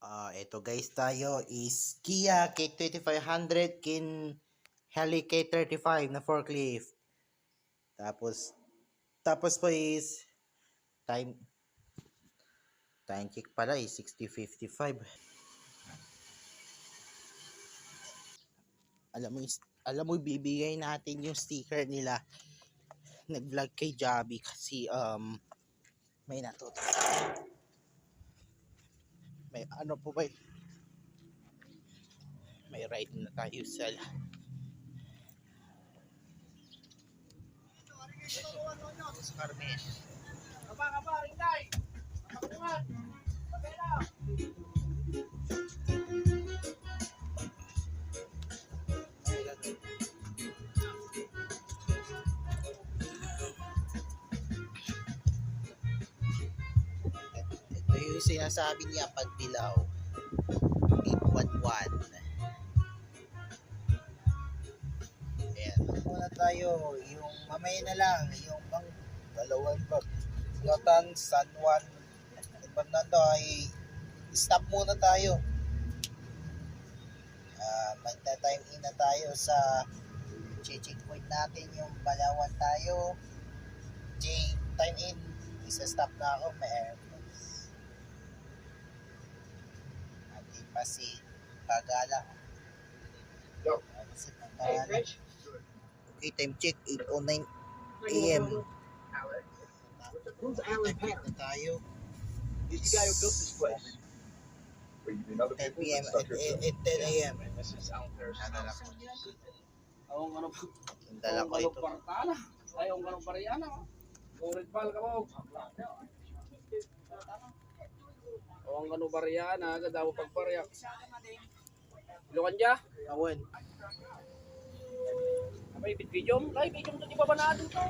Ito guys, tayo is Kia K2500 kin Heli K35 na forklift. Tapos po is time time check pala is 60:55. Alam mo bibigay natin yung sticker nila. Nag-vlog kay Javi kasi may natuto. May ano po ba? May ride na tayo sa Carmen. Kapa, ringkay! Kapatungan! Kapela! Ito yung sinasabi niya pag dilaw. 811. Ayan. Muna tayo. Yung mamaya na lang. Yung pang dalawang bag. Notan, San Juan. Bernardo ay stop muna tayo. Magta-time in na tayo sa checkpoint natin. Yung Balawan tayo. Time in. Isa-stop na ako. May airports. Hindi pa si Pagala. Si Pagala. Okay, time check. 8:09 a.m. Who's Alan Parr? Na tayo. He's the guy who built this place. 10 p.m. at 10 a.m. Nadala ko. Awang ano Dala ko ito. partala. Ayaw ang ganong pariyana. Urit bal ka mo. Awang ganong pariyana. Ganda mo pagpariyak. Ilukan dya? Awan. May bit-bidyom. Ay, bidyom to di ba ba natin to?